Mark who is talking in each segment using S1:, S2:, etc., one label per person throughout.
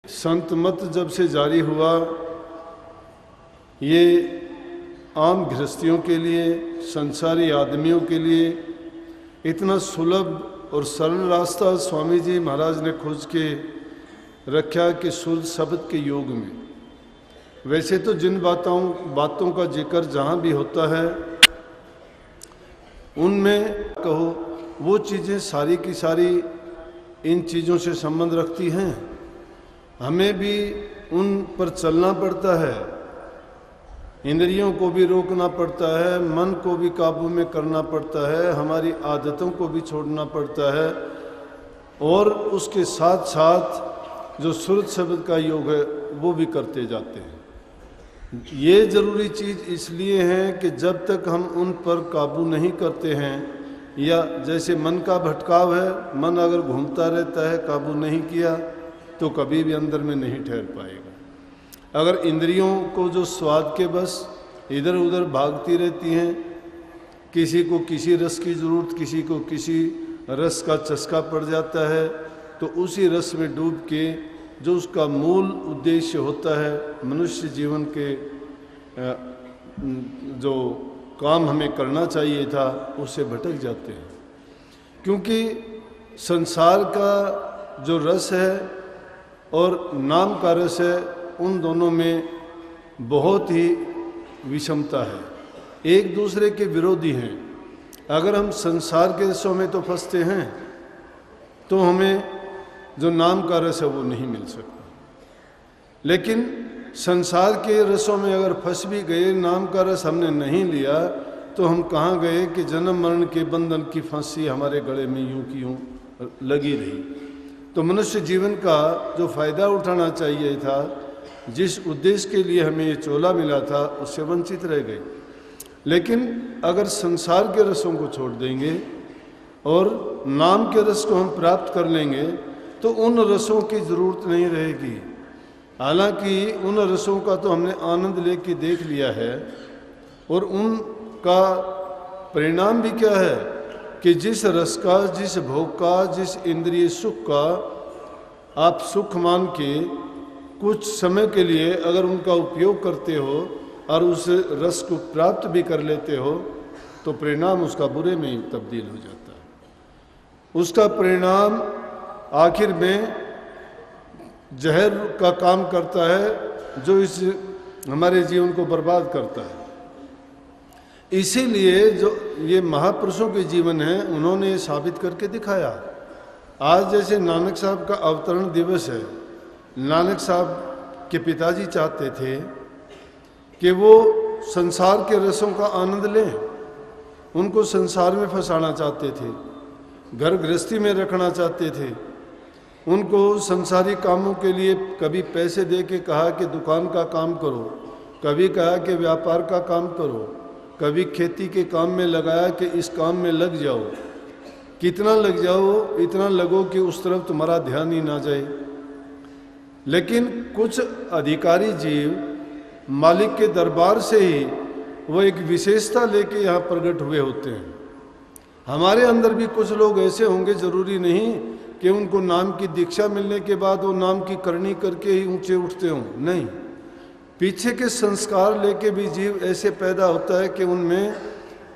S1: संत मत जब से जारी हुआ, ये आम गृहस्थियों के लिए, संसारी आदमियों के लिए इतना सुलभ और सरल रास्ता स्वामी जी महाराज ने खोज के रखा कि शुद्ध शब्द के योग में। वैसे तो जिन बातों का जिक्र जहाँ भी होता है उनमें कहो वो चीज़ें सारी की सारी इन चीज़ों से संबंध रखती हैं। हमें भी उन पर चलना पड़ता है, इंद्रियों को भी रोकना पड़ता है, मन को भी काबू में करना पड़ता है, हमारी आदतों को भी छोड़ना पड़ता है, और उसके साथ साथ जो शुद्ध शब्द का योग है वो भी करते जाते हैं। ये ज़रूरी चीज़ इसलिए है कि जब तक हम उन पर काबू नहीं करते हैं, या जैसे मन का भटकाव है, मन अगर घूमता रहता है, काबू नहीं किया तो कभी भी अंदर में नहीं ठहर पाएगा। अगर इंद्रियों को जो स्वाद के बस इधर उधर भागती रहती हैं, किसी को किसी रस की ज़रूरत, किसी को किसी रस का चस्का पड़ जाता है, तो उसी रस में डूब के जो उसका मूल उद्देश्य होता है मनुष्य जीवन के जो काम हमें करना चाहिए था, उससे भटक जाते हैं। क्योंकि संसार का जो रस है और नाम का रस है, उन दोनों में बहुत ही विषमता है, एक दूसरे के विरोधी हैं। अगर हम संसार के रसों में तो फंसते हैं तो हमें जो नाम का रस है वो नहीं मिल सकता। लेकिन संसार के रसों में अगर फंस भी गए, नाम का रस हमने नहीं लिया, तो हम कहाँ गए कि जन्म मरण के बंधन की फांसी हमारे गले में यूं की यूं लगी रही। तो मनुष्य जीवन का जो फ़ायदा उठाना चाहिए था, जिस उद्देश्य के लिए हमें ये चोला मिला था, उससे वंचित रह गए। लेकिन अगर संसार के रसों को छोड़ देंगे और नाम के रस को हम प्राप्त कर लेंगे तो उन रसों की ज़रूरत नहीं रहेगी। हालांकि उन रसों का तो हमने आनंद लेके देख लिया है, और उनका परिणाम भी क्या है कि जिस रस का, जिस भोग का, जिस इंद्रिय सुख का आप सुख मान के कुछ समय के लिए अगर उनका उपयोग करते हो और उस रस को प्राप्त भी कर लेते हो, तो परिणाम उसका बुरे में ही तब्दील हो जाता है। उसका परिणाम आखिर में जहर का काम करता है, जो इस हमारे जीवन को बर्बाद करता है। इसीलिए जो ये महापुरुषों के जीवन है, उन्होंने साबित करके दिखाया। आज जैसे नानक साहब का अवतरण दिवस है, नानक साहब के पिताजी चाहते थे कि वो संसार के रसों का आनंद लें, उनको संसार में फंसाना चाहते थे, घर गृहस्थी में रखना चाहते थे, उनको संसारी कामों के लिए कभी पैसे दे के कहा कि दुकान का काम करो, कभी कहा कि व्यापार का काम करो, कभी खेती के काम में लगाया कि इस काम में लग जाओ। कितना लग जाओ, इतना लगो कि उस तरफ तुम्हारा ध्यान ही ना जाए। लेकिन कुछ अधिकारी जीव मालिक के दरबार से ही वो एक विशेषता लेके यहाँ प्रकट हुए होते हैं। हमारे अंदर भी कुछ लोग ऐसे होंगे, जरूरी नहीं कि उनको नाम की दीक्षा मिलने के बाद वो नाम की करनी करके ही ऊंचे उठते हों, नहीं। पीछे के संस्कार लेके भी जीव ऐसे पैदा होता है कि उनमें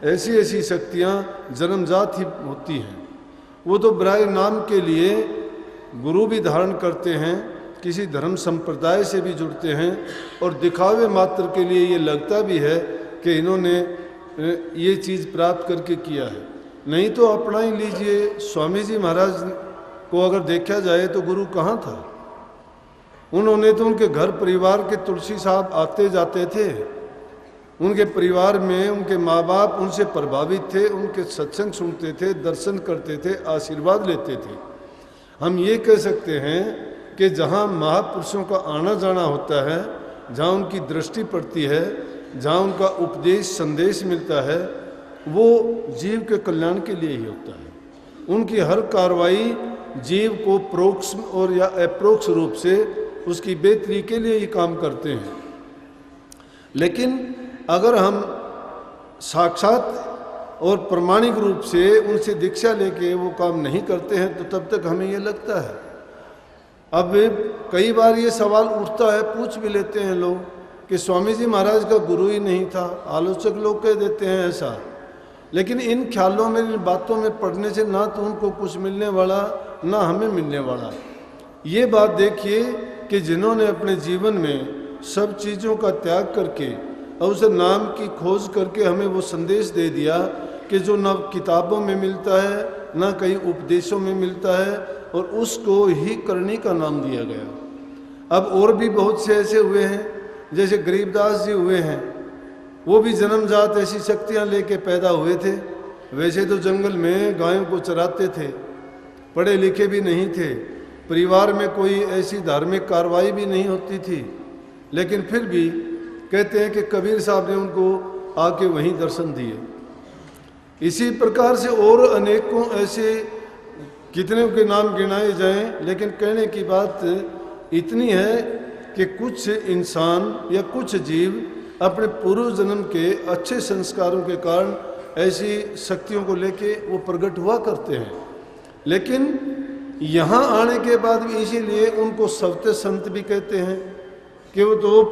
S1: ऐसी ऐसी शक्तियाँ जन्मजात ही होती हैं। वो तो बराए नाम के लिए गुरु भी धारण करते हैं, किसी धर्म संप्रदाय से भी जुड़ते हैं, और दिखावे मात्र के लिए ये लगता भी है कि इन्होंने ये चीज़ प्राप्त करके किया है। नहीं तो अपना ही लीजिए, स्वामी जी महाराज को अगर देखा जाए तो गुरु कहाँ था। उन्होंने तो उनके घर परिवार के तुलसी साहब आते जाते थे, उनके परिवार में उनके माँ बाप उनसे प्रभावित थे, उनके सत्संग सुनते थे, दर्शन करते थे, आशीर्वाद लेते थे। हम ये कह सकते हैं कि जहाँ महापुरुषों का आना जाना होता है, जहाँ उनकी दृष्टि पड़ती है, जहाँ उनका उपदेश संदेश मिलता है, वो जीव के कल्याण के लिए ही होता है। उनकी हर कार्रवाई जीव को प्रोक्ष और या अप्रोक्ष रूप से उसकी बेहतरी के लिए ही काम करते हैं। लेकिन अगर हम साक्षात और प्रमाणिक रूप से उनसे दीक्षा लेके वो काम नहीं करते हैं, तो तब तक हमें ये लगता है। अब कई बार ये सवाल उठता है, पूछ भी लेते हैं लोग कि स्वामी जी महाराज का गुरु ही नहीं था, आलोचक लोग कह देते हैं ऐसा। लेकिन इन ख्यालों में, इन बातों में पढ़ने से ना तो उनको कुछ मिलने वाला, ना हमें मिलने वाला। ये बात देखिए कि जिन्होंने अपने जीवन में सब चीज़ों का त्याग करके और उस नाम की खोज करके हमें वो संदेश दे दिया कि जो ना किताबों में मिलता है, ना कई उपदेशों में मिलता है, और उसको ही करनी का नाम दिया गया। अब और भी बहुत से ऐसे हुए हैं, जैसे गरीबदास जी हुए हैं, वो भी जन्मजात ऐसी शक्तियाँ लेके पैदा हुए थे। वैसे तो जंगल में गायों को चराते थे, पढ़े लिखे भी नहीं थे, परिवार में कोई ऐसी धार्मिक कार्रवाई भी नहीं होती थी, लेकिन फिर भी कहते हैं कि कबीर साहब ने उनको आके वहीं दर्शन दिए। इसी प्रकार से और अनेकों ऐसे कितने के नाम गिनाए जाएं, लेकिन कहने की बात इतनी है कि कुछ इंसान या कुछ जीव अपने पूर्व जन्म के अच्छे संस्कारों के कारण ऐसी शक्तियों को लेके वो प्रकट हुआ करते हैं। लेकिन यहाँ आने के बाद भी इसीलिए उनको सवते संत भी कहते हैं कि वो तो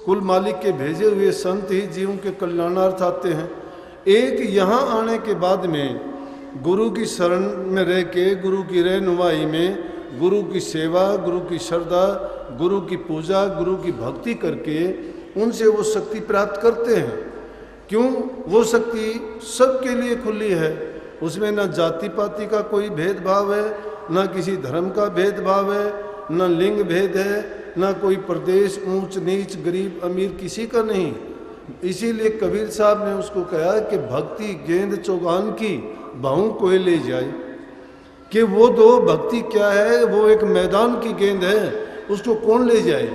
S1: कुल मालिक के भेजे हुए संत ही जीवों के कल्याणार्थ आते हैं। एक यहाँ आने के बाद में गुरु की शरण में रह के, गुरु की रहनुमाई में, गुरु की सेवा, गुरु की श्रद्धा, गुरु की पूजा, गुरु की भक्ति करके उनसे वो शक्ति प्राप्त करते हैं। क्यों? वो शक्ति सबके लिए खुली है, उसमें ना जाति पाति का कोई भेदभाव है, ना किसी धर्म का भेदभाव है, ना लिंग भेद है, ना कोई प्रदेश ऊंच नीच गरीब अमीर किसी का नहीं। इसीलिए कबीर साहब ने उसको कहा कि भक्ति गेंद चौगान की भाऊ को ले जाए, कि वो दो भक्ति क्या है, वो एक मैदान की गेंद है, उसको कौन ले जाए।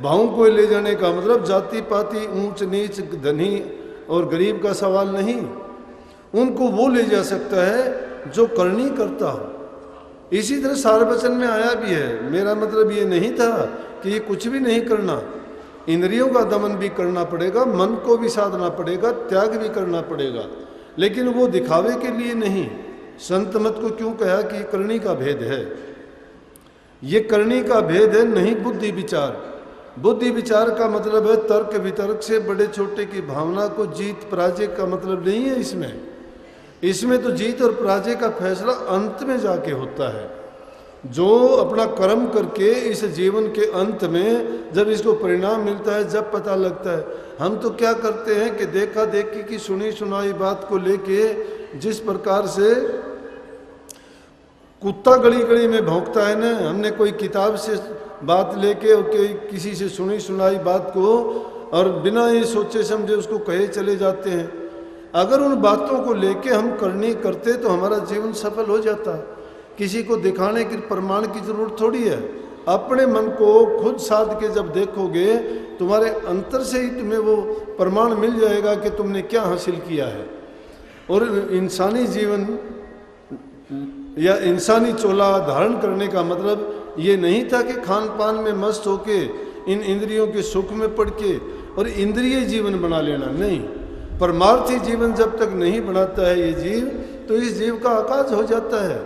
S1: भाऊ को ले जाने का मतलब जाति पाति ऊंच नीच धनी और गरीब का सवाल नहीं, उनको वो ले जा सकता है जो करनी करता हो। इसी तरह सार वचन में आया भी है। मेरा मतलब ये नहीं था कि ये कुछ भी नहीं करना, इंद्रियों का दमन भी करना पड़ेगा, मन को भी साधना पड़ेगा, त्याग भी करना पड़ेगा, लेकिन वो दिखावे के लिए नहीं। संत मत को क्यों कहा कि करनी का भेद है? ये करनी का भेद है, नहीं बुद्धि विचार। बुद्धि विचार का मतलब है तर्क वितर्क से बड़े छोटे की भावना को जीत पराजय का मतलब नहीं है इसमें तो जीत और पराजय का फैसला अंत में जाके होता है। जो अपना कर्म करके इस जीवन के अंत में जब इसको परिणाम मिलता है, जब पता लगता है। हम तो क्या करते हैं कि देखा देखी की सुनी सुनाई बात को लेके जिस प्रकार से कुत्ता गली गली में भौंकता है ना, हमने कोई किताब से बात लेके और किसी से सुनी सुनाई बात को और बिना ये सोचे समझे उसको कहे चले जाते हैं। अगर उन बातों को लेके हम करनी करते तो हमारा जीवन सफल हो जाता। किसी को दिखाने की प्रमाण की जरूरत थोड़ी है। अपने मन को खुद साध के जब देखोगे, तुम्हारे अंतर से ही तुम्हें वो प्रमाण मिल जाएगा कि तुमने क्या हासिल किया है। और इंसानी जीवन या इंसानी चोला धारण करने का मतलब ये नहीं था कि खान पान में मस्त होके इन इंद्रियों के सुख में पड़ के और इंद्रिय जीवन बना लेना नहीं। परमार्थी जीवन जब तक नहीं बनाता है ये जीव, तो इस जीव का आकाश हो जाता है।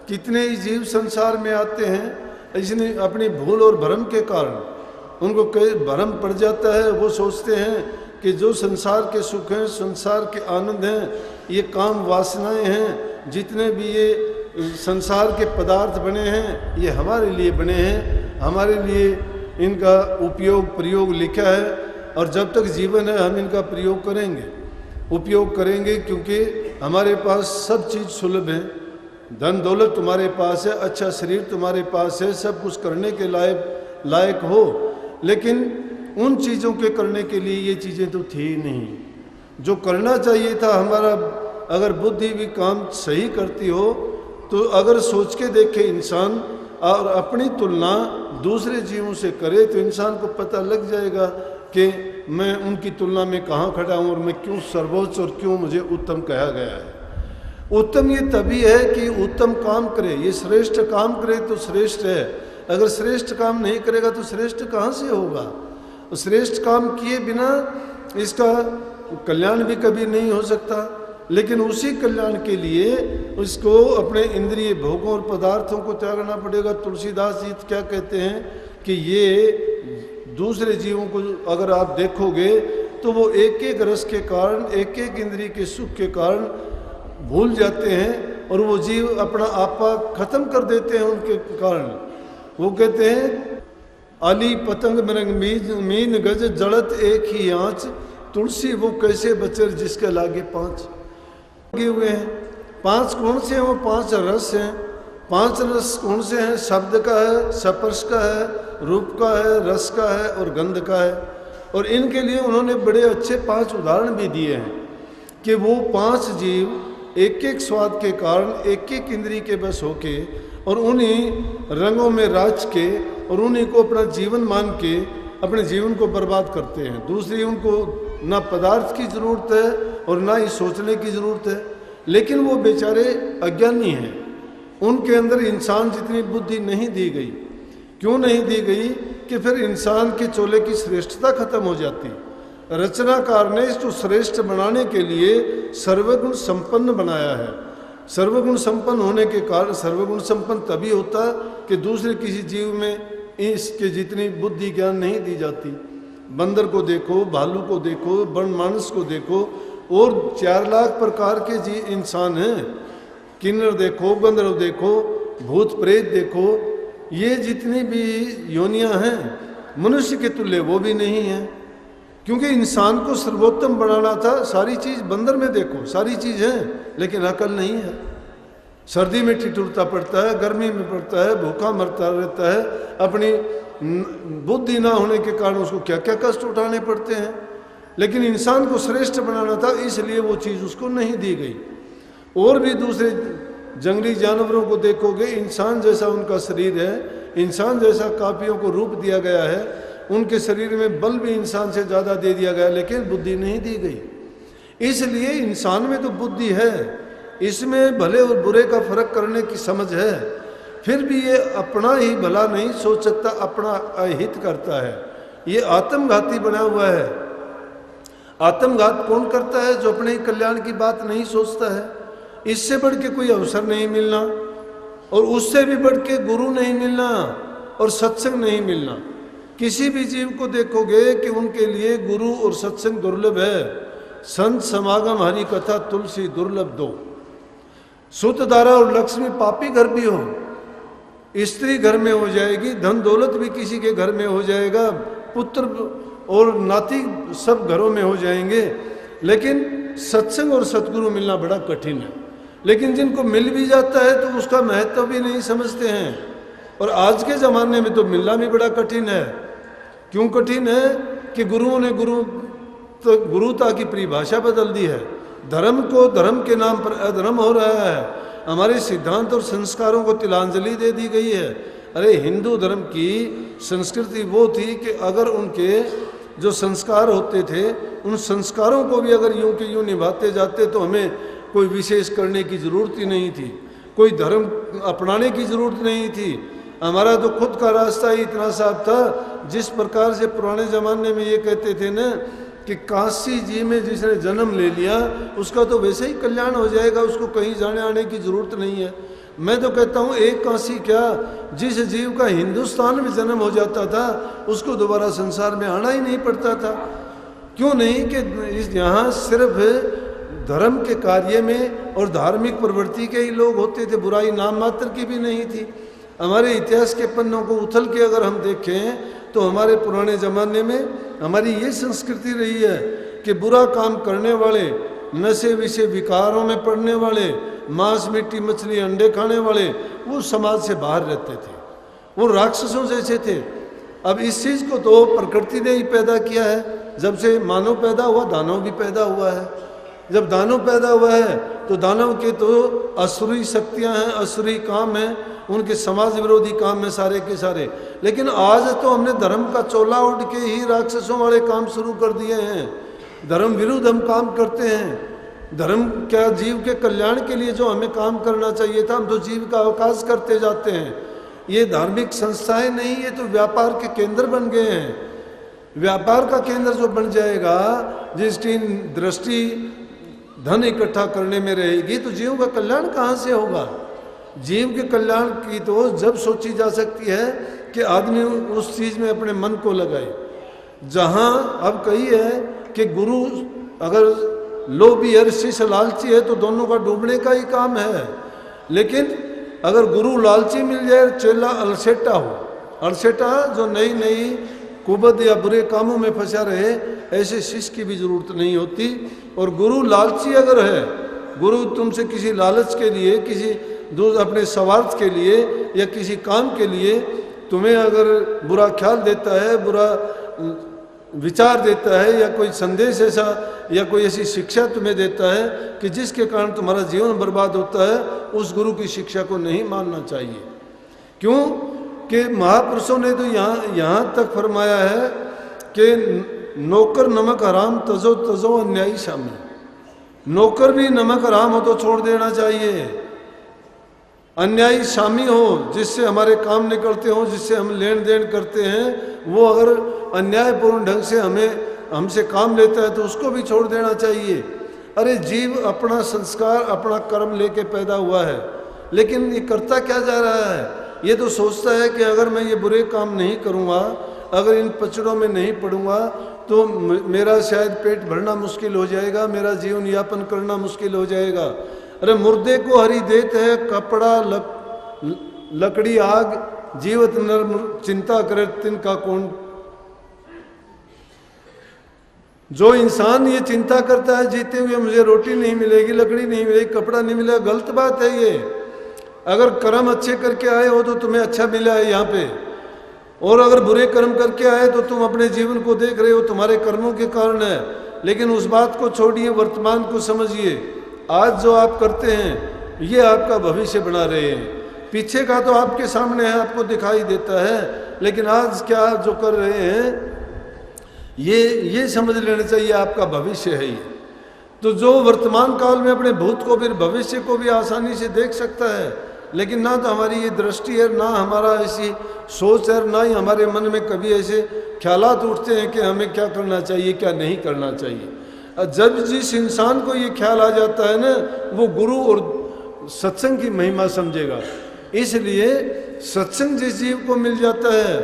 S1: कितने ही जीव संसार में आते हैं, इसने अपनी भूल और भ्रम के कारण उनको कई भ्रम पड़ जाता है। वो सोचते हैं कि जो संसार के सुख हैं, संसार के आनंद हैं, ये काम वासनाएं हैं, जितने भी ये संसार के पदार्थ बने हैं ये हमारे लिए बने हैं, हमारे लिए इनका उपयोग प्रयोग लिखा है। और जब तक जीवन है हम इनका प्रयोग करेंगे, उपयोग करेंगे, क्योंकि हमारे पास सब चीज़ सुलभ है। धन दौलत तुम्हारे पास है, अच्छा शरीर तुम्हारे पास है, सब कुछ करने के लायक हो, लेकिन उन चीज़ों के करने के लिए ये चीज़ें तो थी नहीं। जो करना चाहिए था हमारा, अगर बुद्धि भी काम सही करती हो तो अगर सोच के देखे इंसान और अपनी तुलना दूसरे जीवों से करे तो इंसान को पता लग जाएगा कि मैं उनकी तुलना में कहाँ खड़ा हूँ और मैं क्यों सर्वोच्च और क्यों मुझे उत्तम कहा गया है। उत्तम ये तभी है कि उत्तम काम करे, ये श्रेष्ठ काम करे तो श्रेष्ठ है। अगर श्रेष्ठ काम नहीं करेगा तो श्रेष्ठ कहाँ से होगा? श्रेष्ठ काम किए बिना इसका कल्याण भी कभी नहीं हो सकता। लेकिन उसी कल्याण के लिए उसको अपने इंद्रिय भोगों और पदार्थों को त्यागना पड़ेगा। तुलसीदास जी क्या कहते हैं कि ये दूसरे जीवों को अगर आप देखोगे तो वो एक एक रस के कारण, एक एक इंद्रिय के सुख के कारण भूल जाते हैं और वो जीव अपना आपा खत्म कर देते हैं उनके कारण। वो कहते हैं आली पतंग मृंग मीन गज जड़त एक ही आँच, तुलसी वो कैसे बचर जिसके लागे पाँच। लगे हुए हैं पांच कौन से हैं? वो पांच रस हैं। पांच रस कौन से हैं? शब्द का है, स्पर्श का है, रूप का है, रस का है और गंध का है। और इनके लिए उन्होंने बड़े अच्छे पांच उदाहरण भी दिए हैं कि वो पांच जीव एक एक स्वाद के कारण एक एक इंद्रिय के बस होके और उन्हीं रंगों में राज के और उन्हीं को अपना जीवन मान के अपने जीवन को बर्बाद करते हैं। दूसरी, उनको ना पदार्थ की ज़रूरत है और ना ही सोचने की ज़रूरत है, लेकिन वो बेचारे अज्ञानी हैं। उनके अंदर इंसान जितनी बुद्धि नहीं दी गई। क्यों नहीं दी गई? कि फिर इंसान के चोले की श्रेष्ठता खत्म हो जाती। रचनाकार ने इसको श्रेष्ठ बनाने के लिए सर्वगुण संपन्न बनाया है। सर्वगुण संपन्न होने के कारण, सर्वगुण संपन्न तभी होता कि दूसरे किसी जीव में इसके जितनी बुद्धि ज्ञान नहीं दी जाती। बंदर को देखो, भालू को देखो, वन मानस को देखो और 4 लाख प्रकार के जी इंसान हैं। किन्नर देखो, गंधर्व देखो, भूत प्रेत देखो, ये जितनी भी योनियां हैं मनुष्य के तुल्य वो भी नहीं है। क्योंकि इंसान को सर्वोत्तम बनाना था। सारी चीज़ बंदर में देखो, सारी चीज़ है लेकिन अकल नहीं है। सर्दी में ठिठुरता पड़ता है, गर्मी में पड़ता है, भूखा मरता रहता है। अपनी बुद्धि ना होने के कारण उसको क्या क्या कष्ट उठाने पड़ते हैं। लेकिन इंसान को श्रेष्ठ बनाना था, इसलिए वो चीज़ उसको नहीं दी गई। और भी दूसरे जंगली जानवरों को देखोगे, इंसान जैसा उनका शरीर है, इंसान जैसा कापियों को रूप दिया गया है, उनके शरीर में बल भी इंसान से ज़्यादा दे दिया गया, लेकिन बुद्धि नहीं दी गई। इसलिए इंसान में तो बुद्धि है, इसमें भले और बुरे का फर्क करने की समझ है, फिर भी ये अपना ही भला नहीं सोच सकता, अपना अहित करता है। ये आत्मघाती बना हुआ है। आत्मघात कौन करता है? जो अपने ही कल्याण की बात नहीं सोचता है। इससे बढ़ के कोई अवसर नहीं मिलना और उससे भी बढ़ के गुरु नहीं मिलना और सत्संग नहीं मिलना। किसी भी जीव को देखोगे कि उनके लिए गुरु और सत्संग दुर्लभ है। संत समागम, हरि कथा, तुलसी दुर्लभ दो। सुतधारा और लक्ष्मी पापी घर भी हो, स्त्री घर में हो जाएगी, धन दौलत भी किसी के घर में हो जाएगा, पुत्र और नाती सब घरों में हो जाएंगे, लेकिन सत्संग और सतगुरु मिलना बड़ा कठिन है। लेकिन जिनको मिल भी जाता है तो उसका महत्व भी नहीं समझते हैं। और आज के ज़माने में तो मिलना भी बड़ा कठिन है। क्यों कठिन है? कि गुरुओं ने गुरुता की परिभाषा बदल दी है। धर्म को धर्म के नाम पर अधर्म हो रहा है। हमारे सिद्धांत और संस्कारों को तिलांजलि दे दी गई है। अरे हिंदू धर्म की संस्कृति वो थी कि अगर उनके जो संस्कार होते थे, उन संस्कारों को भी अगर यूं के यूं निभाते जाते तो हमें कोई विशेष करने की ज़रूरत ही नहीं थी, कोई धर्म अपनाने की ज़रूरत नहीं थी। हमारा तो खुद का रास्ता ही इतना साफ था। जिस प्रकार से पुराने ज़माने में ये कहते थे ना कि काशी जी में जिसने जन्म ले लिया उसका तो वैसे ही कल्याण हो जाएगा, उसको कहीं जाने आने की ज़रूरत नहीं है। मैं तो कहता हूँ एक काशी क्या, जिस जीव का हिंदुस्तान में जन्म हो जाता था उसको दोबारा संसार में आना ही नहीं पड़ता था। क्यों नहीं? कि यहाँ सिर्फ धर्म के कार्य में और धार्मिक प्रवृत्ति के ही लोग होते थे, बुराई नाम मात्र की भी नहीं थी। हमारे इतिहास के पन्नों को उथल के अगर हम देखें तो हमारे पुराने ज़माने में हमारी ये संस्कृति रही है कि बुरा काम करने वाले, नशे विषय विकारों में पड़ने वाले, मांस मिट्टी मछली अंडे खाने वाले, वो समाज से बाहर रहते थे, वो राक्षसों जैसे थे। अब इस चीज़ को तो प्रकृति ने ही पैदा किया है। जब से मानव पैदा हुआ दानव भी पैदा हुआ है। जब दानव पैदा हुआ है तो दानव के तो असुरी शक्तियां हैं, असुरी काम हैं, उनके समाज विरोधी काम हैं सारे के सारे। लेकिन आज तो हमने धर्म का चोला उड़ के ही राक्षसों वाले काम शुरू कर दिए हैं। धर्म विरुद्ध हम काम करते हैं। धर्म क्या, जीव के कल्याण के लिए जो हमें काम करना चाहिए था हम तो जीव का अवकाश करते जाते हैं। ये धार्मिक संस्थाएं नहीं, ये तो व्यापार के केंद्र बन गए हैं। व्यापार का केंद्र जो बन जाएगा, जिसकी दृष्टि धन इकट्ठा करने में रहेगी तो जीव का कल्याण कहाँ से होगा? जीव के कल्याण की तो जब सोची जा सकती है कि आदमी उस चीज़ में अपने मन को लगाए। जहाँ अब कही है कि गुरु अगर लोभी है, शिष्य लालची है, तो दोनों का डूबने का ही काम है। लेकिन अगर गुरु लालची मिल जाए, चेला अलसेटा हो, अलसेटा जो नई नई कुबद या बुरे कामों में फंसा रहे, ऐसे शिष्य की भी जरूरत नहीं होती। और गुरु लालची अगर है, गुरु तुमसे किसी लालच के लिए, किसी अपने स्वार्थ के लिए या किसी काम के लिए तुम्हें अगर बुरा ख्याल देता है, बुरा विचार देता है, या कोई संदेश ऐसा या कोई ऐसी शिक्षा तुम्हें देता है कि जिसके कारण तुम्हारा जीवन बर्बाद होता है, उस गुरु की शिक्षा को नहीं मानना चाहिए। क्यों कि महापुरुषों ने तो यहाँ तक फरमाया है कि नौकर नमक हराम तजो तजो अन्यायी शामी। नौकर भी नमक हराम हो तो छोड़ देना चाहिए। अन्यायी शामी हो, जिससे हमारे काम निकलते हो, जिससे हम लेन देन करते हैं, वो अगर अन्यायपूर्ण ढंग से हमसे काम लेता है तो उसको भी छोड़ देना चाहिए। अरे जीव अपना संस्कार, अपना कर्म लेके पैदा हुआ है, लेकिन ये करता क्या जा रहा है? ये तो सोचता है कि अगर मैं ये बुरे काम नहीं करूँगा, अगर इन पचड़ों में नहीं पड़ूंगा तो मेरा शायद पेट भरना मुश्किल हो जाएगा, मेरा जीवन यापन करना मुश्किल हो जाएगा। अरे मुर्दे को हरि देत है कपड़ा लकड़ी आग, जीवत नर चिंता करे तिनका कौन। जो इंसान ये चिंता करता है जीते हुए मुझे रोटी नहीं मिलेगी, लकड़ी नहीं मिलेगी, कपड़ा नहीं मिलेगा, गलत बात है ये। अगर कर्म अच्छे करके आए हो तो तुम्हें अच्छा मिला है यहाँ पे, और अगर बुरे कर्म करके आए तो तुम अपने जीवन को देख रहे हो तुम्हारे कर्मों के कारण है। लेकिन उस बात को छोड़िए, वर्तमान को समझिए। आज जो आप करते हैं ये आपका भविष्य बना रहे हैं। पीछे का तो आपके सामने है, आपको दिखाई देता है, लेकिन आज क्या जो कर रहे हैं ये समझ लेना चाहिए आपका भविष्य है ये। तो जो वर्तमान काल में अपने भूत को भी भविष्य को भी आसानी से देख सकता है, लेकिन ना तो हमारी ये दृष्टि है, ना हमारा ऐसी सोच है, ना ही हमारे मन में कभी ऐसे ख्यालात उठते हैं कि हमें क्या करना चाहिए क्या नहीं करना चाहिए। जब जिस इंसान को ये ख्याल आ जाता है ना, वो गुरु और सत्संग की महिमा समझेगा। इसलिए सत्संग जिस जीव को मिल जाता है,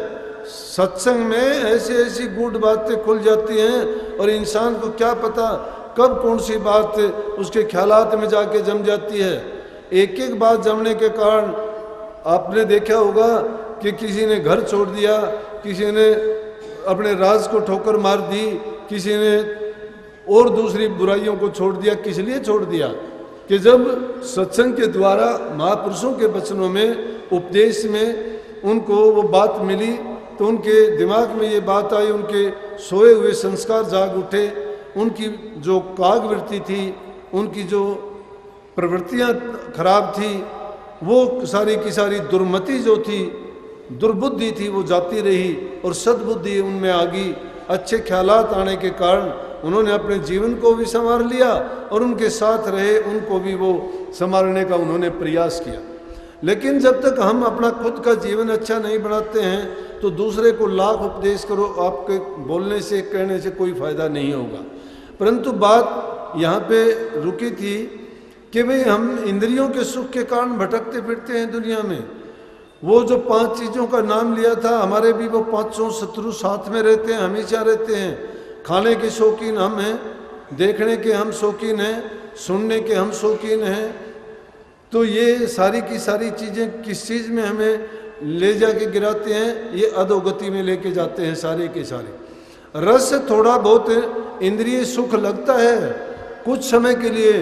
S1: सत्संग में ऐसी ऐसी गूढ़ बातें खुल जाती हैं, और इंसान को क्या पता कब कौन सी बात उसके ख्यालात में जाके जम जाती है। एक एक बात जमने के कारण आपने देखा होगा कि किसी ने घर छोड़ दिया, किसी ने अपने राज को ठोकर मार दी, किसी ने और दूसरी बुराइयों को छोड़ दिया। किस लिए छोड़ दिया? कि जब सत्संग के द्वारा महापुरुषों के वचनों में, उपदेश में उनको वो बात मिली, तो उनके दिमाग में ये बात आई, उनके सोए हुए संस्कार जाग उठे, उनकी जो कागवृत्ति थी, उनकी जो प्रवृत्तियाँ खराब थी, वो सारी की सारी दुर्मति जो थी, दुर्बुद्धि थी, वो जाती रही और सद्बुद्धि उनमें आ गई। अच्छे ख्यालात आने के कारण उन्होंने अपने जीवन को भी संवार लिया और उनके साथ रहे उनको भी वो संवारने का उन्होंने प्रयास किया। लेकिन जब तक हम अपना खुद का जीवन अच्छा नहीं बनाते हैं तो दूसरे को लाख उपदेश करो, आपके बोलने से कहने से कोई फायदा नहीं होगा। परंतु बात यहाँ पे रुकी थी कि भाई हम इंद्रियों के सुख के कारण भटकते फिरते हैं दुनिया में। वो जो 5 चीज़ों का नाम लिया था, हमारे भी वो 500 शत्रु साथ में रहते हैं, हमेशा रहते हैं। खाने के शौकीन हम हैं, देखने के हम शौकीन हैं, सुनने के हम शौकीन हैं। तो ये सारी की सारी चीज़ें किस चीज़ में हमें ले जाके गिराते हैं? ये अधोगति में लेके जाते हैं सारे के सारे। रस थोड़ा बहुत इंद्रिय सुख लगता है, कुछ समय के लिए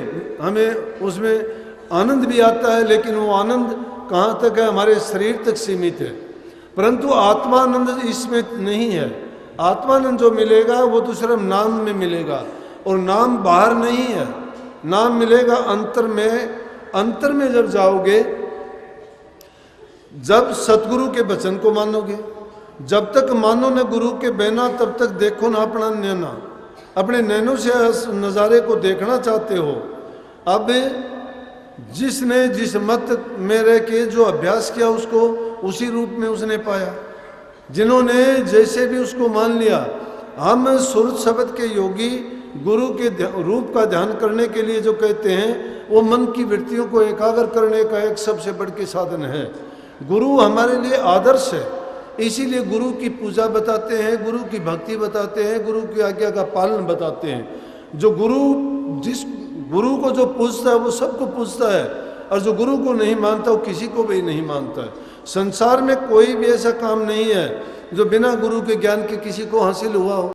S1: हमें उसमें आनंद भी आता है, लेकिन वो आनंद कहाँ तक है? हमारे शरीर तक सीमित है। परंतु आत्मानंद इसमें नहीं है। आत्मानंद जो मिलेगा वो तो सिर्फ नाम में मिलेगा, और नाम बाहर नहीं है, नाम मिलेगा अंतर में। अंतर में जब जाओगे, जब सतगुरु के वचन को मानोगे, जब तक मानो न गुरु के बिना तब तक देखो ना अपना नैना। अपने नैनों से नज़ारे को देखना चाहते हो। अब जिसने जिस मत में रह के जो अभ्यास किया उसको उसी रूप में उसने पाया। जिन्होंने जैसे भी उसको मान लिया, हम सुरत शब्द के योगी गुरु के रूप का ध्यान करने के लिए जो कहते हैं वो मन की वृत्तियों को एकाग्र करने का एक सबसे बड़ के साधन है। गुरु हमारे लिए आदर्श है, इसीलिए गुरु की पूजा बताते हैं, गुरु की भक्ति बताते हैं, गुरु की आज्ञा का पालन बताते हैं। जो जिस गुरु को जो पूजता है वो सबको पूजता है, और जो गुरु को नहीं मानता वो किसी को भी नहीं मानता है। संसार में कोई भी ऐसा काम नहीं है जो बिना गुरु के ज्ञान के किसी को हासिल हुआ हो।